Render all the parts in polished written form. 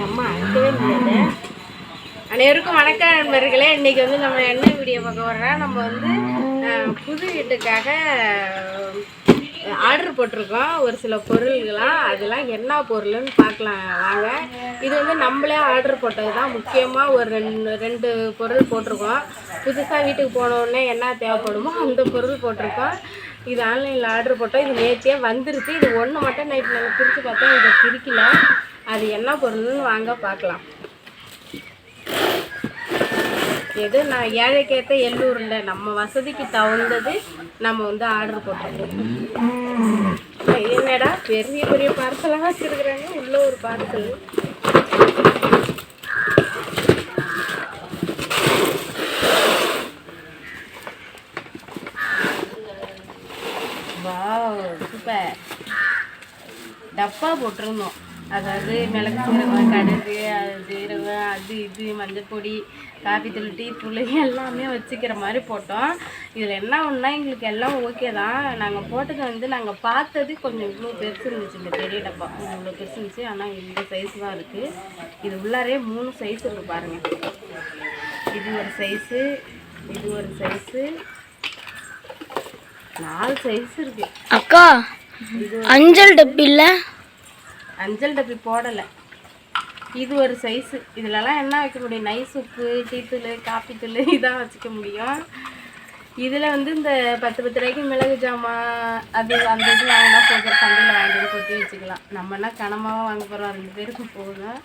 அம்மா அட்டவே முடியாது. அனைவருக்கும் வணக்கம் நண்பர்களே. இன்றைக்கி வந்து நம்ம என்ன வீடியோ பார்க்க வர்றோம், நம்ம வந்து புது வீட்டுக்காக ஆர்டர் போட்டிருக்கோம் ஒரு சில பொருள்களாம். அதெல்லாம் என்ன பொருள்னு பார்க்கலாம் வாங்க. இது வந்து நம்மளே ஆர்டர் போட்டது தான். முக்கியமாக ஒரு ரெண்டு பொருள் போட்டிருக்கோம். புதுசாக வீட்டுக்கு போனோடனே என்ன தேவைப்படுமோ அந்த பொருள் போட்டிருக்கோம். இது ஆன்லைனில் ஆர்டர் போட்டோம். இது நேற்றே வந்துருச்சு. இது ஒன்று மட்டும் நைட்டு நாங்கள் பிரித்து பார்த்தோம், இதை பிரிக்கல. அது என்ன பொருள்னு வாங்க பார்க்கலாம். எது நான் ஏழைக்கேற்ற எள்ளூரில் நம்ம வசதிக்கு தகுந்தது நம்ம வந்து ஆர்டர் போட்டிருக்கோம். என்னடா பெரிய பெரிய பார்சலாக வச்சுருக்குறாங்க. உள்ள ஒரு பார்சல் சூப்பர். டப்பா போட்டிருந்தோம். அதாவது மிளகு சீரகம், கடுகு, சீரகம், அது இது மஞ்சள் பொடி, காப்பி தூள், டீ தூள் எல்லாமே வச்சுக்கிற மாதிரி போட்டோம். இதில் என்ன ஒன்றா எங்களுக்கு எல்லாம் ஓகே தான். நாங்கள் போட்டது வந்து நாங்கள் பார்த்தது கொஞ்சம் இவ்வளோ பெருசு இருந்துச்சு. இந்த பெரிய டப்பா இவ்வளோ பெருசு இருந்துச்சு. ஆனால் இந்த சைஸ் தான் இருக்குது. இது உள்ளாரே 3 சைஸ் இருக்குது பாருங்கள். இது ஒரு சைஸு, இது ஒரு சைஸு, 4 சைஸ் இருக்குது. அக்கா அஞ்சல் டப்பி இல்லை, அஞ்சல் டப்பி போடலை. இது ஒரு சைஸு. இதிலலாம் என்ன வைக்க முடியும்? நைஸ் உப்பு, டீ தூள், காப்பி தூள் இதான் வச்சுக்க முடியும். இதில் வந்து இந்த 10 ரூபாய்க்கு மிளகு ஜாமான் அது அந்த இது வாங்கினா போகிற சந்தையில் வாங்கிட்டு கொட்டி வச்சுக்கலாம். நம்மனா கனமாக வாங்க போகிறோம், 2 பேருக்கு போதும்.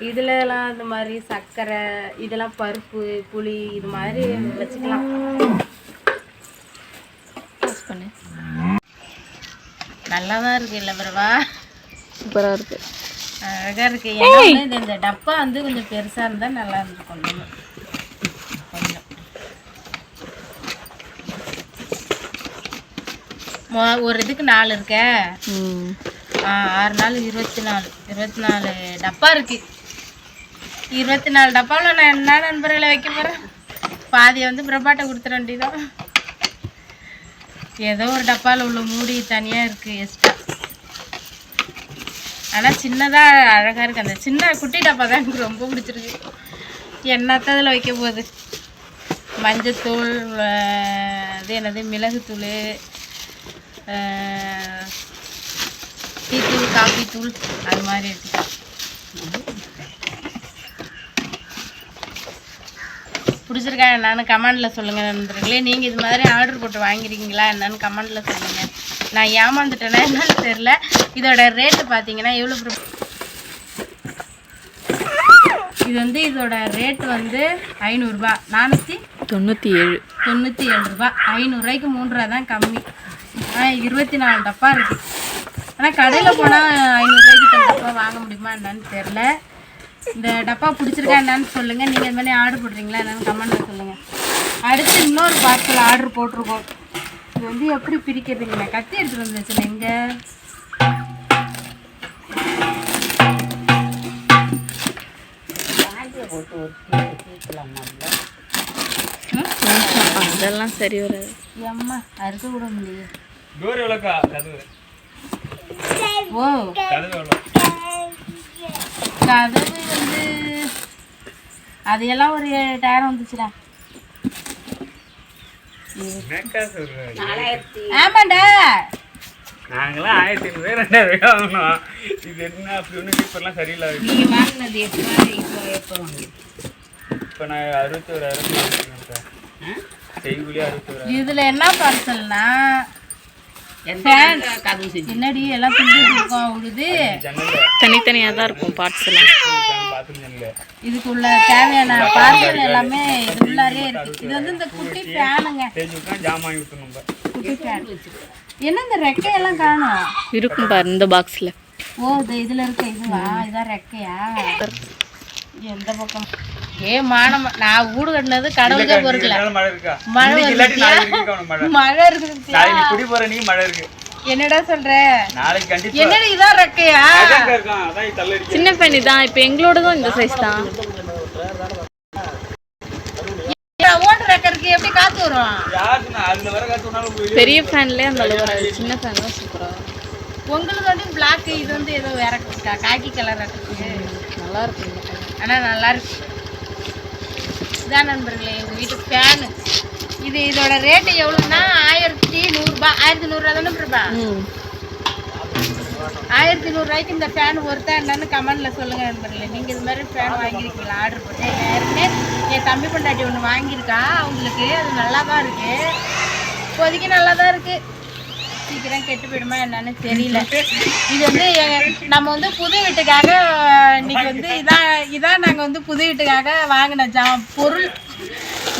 இதிலலாம் இந்த மாதிரி சர்க்கரை, இதெல்லாம் பருப்பு, புளி இது மாதிரி வச்சுக்கலாம். நல்லா தான் இருக்குது இல்லை பிரபா? சூப்பராக இருக்குது, அழகாக இருக்குது. ஏன்னா இந்த டப்பா வந்து கொஞ்சம் பெருசாக இருந்தால் நல்லா இருந்துருக்கும். கொஞ்சம் ஒரு இதுக்கு 4 இருக்க 6 நாள் 24 டப்பா இருக்குது. 24 டப்பாவில் நான் என்ன நண்பர்களை வைக்க போகிறேன்? பாதியை வந்து பிரபாட்டை கொடுத்துட வேண்டியதான். ஏதோ ஒரு டப்பாவில் உள்ள மூடி தனியாக இருக்குது எக்ஸ்ட்ரா. ஆனால் சின்னதாக அழகாக இருக்குது. அந்த சின்ன குட்டி டப்பா தான் எனக்கு ரொம்ப பிடிச்சிருக்கு. என்னத்தை அதில் வைக்க போகுது? மஞ்சத்தூள், அது என்னது மிளகுத்தூள், டீத்தூள், காஃபி தூள் அது மாதிரி எடுத்துக்கலாம். பிடிச்சிருக்கா என்னன்னு கமெண்டில் சொல்லுங்கள் நண்பர்களே. நீங்கள் இது மாதிரி ஆர்டர் போட்டு வாங்கிருக்கீங்களா என்னன்னு கமெண்டில் சொல்லுங்கள். நான் ஏமாந்துட்டேன்னா என்னன்னு தெரில. இதோட ரேட்டு பார்த்தீங்கன்னா எவ்வளோ? இது வந்து இதோட ரேட்டு வந்து 500 ரூபா, 497 ரூபா. 500 ரூபாய்க்கு 3 ரூபா தான் கம்மி. 24 டப்பா இருக்குது. ஆனால் கடையில் போனால் 500 ரூபாய்க்கு டப்பா வாங்க முடியுமா என்னன்னு தெரில. இந்த டப்பா பிடிச்சிருக்கா என்னன்னு சொல்லுங்கள். நீங்கள் இது மாதிரி ஆர்டர் போடுறீங்களா என்னன்னு கமெண்ட்டில் சொல்லுங்கள். அடுத்து இன்னொரு பார்சல் ஆர்டர் போட்டிருக்கோம். இது வந்து எப்படி பிரிக்கிறதுங்க? நான் கத்தி எடுத்துகிட்டு வந்து வச்சுருந்தேன். எங்கே அதெல்லாம் சரி வராது. அம்மா அறுக்க விட முடியும். ஓ கதவு வந்து அதையெல்லாம் ஒரு 7000 வந்துச்சுடா. ஆமாண்டா, நாங்களாம் 1500 2000 வாங்கணும். இது என்ன அப்படி ஒன்று இப்பெல்லாம் சரியில்லை. நீங்கள் வாங்கினது எப்போ வாங்கி? இப்போ நான் 61000 வாங்கிக்கிறேன். செய்கூலி 61000. இதில் என்ன பார்சல்னா என்னடி எல்லாம் பிடிச்சிட்டு இருக்கோம். அவங்களுக்கு தனித்தனியாக தான் இருக்கும் பார்ட்ஸ் எல்லாம். இதுக்குள்ள தேவையான பார்சல் எல்லாமே இது உள்ளாரே இருக்கு. இது வந்து இந்த குட்டி ஃபேனுங்க. குட்டி ஃபேன். என்ன இந்த ரெக்கையெல்லாம் காணும்? இருக்கும் பாரு இந்த பாக்ஸில். ஓ இதில் இருக்க இதுவா? இதான் ரெக்கையா? எந்த பக்கம்? மானம் நான் வீடு கட்டினது கடவுளுக்கே பொறுக்கல. மழை இருக்கு. என்னடா சொல்ற? என்னடா இதான் ரெக்கையா? சின்ன ஃபேன் தான். இப்போ எங்களோடதும் இந்த சைஸ் தான். ஓட்டு ரெக்கருக்கு எப்படி காத்து வரும்? பெரிய ஃபேன்லேயே அந்த அளவு வராது. சின்ன ஃபேன் தான் சூப்பராக. உங்களுக்கு வந்து பிளாக், இது வந்து ஏதோ வேற காக்கி கலர் இருக்குது. நல்லா இருக்குங்க. ஆனால் நல்லா இருக்கு. இதான் நண்பர்களே எங்கள் வீட்டு ஃபேனு. இதோட ரேட்டு எவ்வளோன்னா 1100 1100 தானே பிரபா? 1100 இந்த ஃபேன் ஒருத்தா என்னன்னு கமெண்ட்ல சொல்லுங்க நண்பர்களே. நீங்கள் இது மாதிரி ஃபேன் வாங்கியிருக்கீங்களா? ஆர்டர் போட்டு ஏற்கனவே என் தம்பி பொண்டாட்டி ஒன்று வாங்கியிருக்கா. அவங்களுக்கு அது நல்லா தான் இருக்கு, இப்போதைக்கு நல்லா தான் இருக்கு. சீக்கிரம் கெட்டு போயிடுமா என்னன்னு தெரியல. இது வந்து நம்ம வந்து புது வீட்டுக்காக இன்னைக்கு வந்து இதான் நாங்கள் வந்து புது வீட்டுக்காக வாங்கின பொருள்.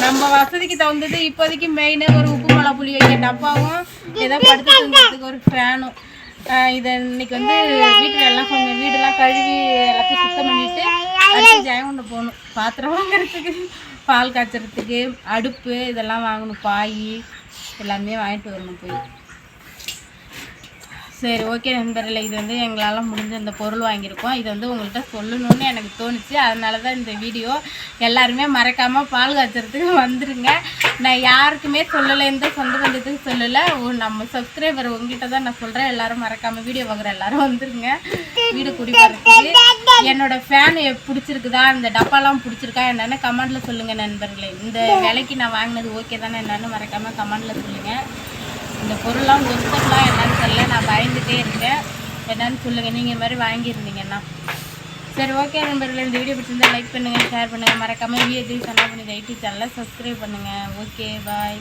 நம்ம வசதிக்கு தகுந்தது இப்போதைக்கு மெயின் ஒரு உப்பு மிளகா புளி வைக்க டப்பாவும் ஏதோ படுத்து தூங்குறதுக்கு ஒரு ஃபேனும். இதை இன்னைக்கு வந்து வீட்டில் எல்லாம் கொஞ்சம் வீடெல்லாம் கழுவி எல்லாத்தையும் சுத்தம் பண்ணிட்டு அடுத்து ஜெயங்கொண்ட போகணும். பாத்திரம் வாங்குறதுக்கு, பால் காய்ச்சறதுக்கு, அடுப்பு இதெல்லாம் வாங்கணும், பாய் எல்லாமே வாங்கிட்டு வரணும் போய். சரி ஓகே நண்பர்களே, இது வந்து எங்களால் முடிஞ்ச இந்த பொருள் வாங்கியிருக்கோம். இது வந்து உங்கள்கிட்ட சொல்லணும்னு எனக்கு தோணுச்சு, அதனால தான் இந்த வீடியோ. எல்லாருமே மறக்காமல் பால் காய்ச்சறதுக்கு வந்துடுங்க. நான் யாருக்குமே சொல்லலை, எந்த சொந்த பந்தத்துக்கு சொல்லலை, நம்ம சப்ஸ்கிரைபர் உங்ககிட்ட தான் நான் சொல்கிறேன். எல்லோரும் மறக்காமல் வீடியோ பார்க்குற எல்லோரும் வந்துடுங்க வீடு குடி போகிறதுக்கு. என்னோடய ஃபேன் பிடிச்சிருக்குதா, இந்த டப்பாலாம் பிடிச்சிருக்கா என்னென்னு கமெண்டில் சொல்லுங்கள் நண்பர்களே. இந்த விலைக்கு நான் வாங்கினது ஓகே தானே என்னென்னு மறக்காமல் கமெண்டில் சொல்லுங்கள். இந்த பொருள்லாம் ஒருத்தர்லாம் என்னன்னு தெரியல, நான் பயந்துகிட்டே இருக்கேன். என்னன்னு சொல்லுங்கள் நீங்கள் இந்த மாதிரி வாங்கியிருந்தீங்கன்னா. சரி ஓகே நண்பர்களே, இந்த வீடியோ பிடிச்சிருந்தால் லைக் பண்ணுங்கள், ஷேர் பண்ணுங்கள், மறக்காமல் விஜய் சனாபனி யூடியூப் சேனலை சப்ஸ்கிரைப் பண்ணுங்கள். Okay bye.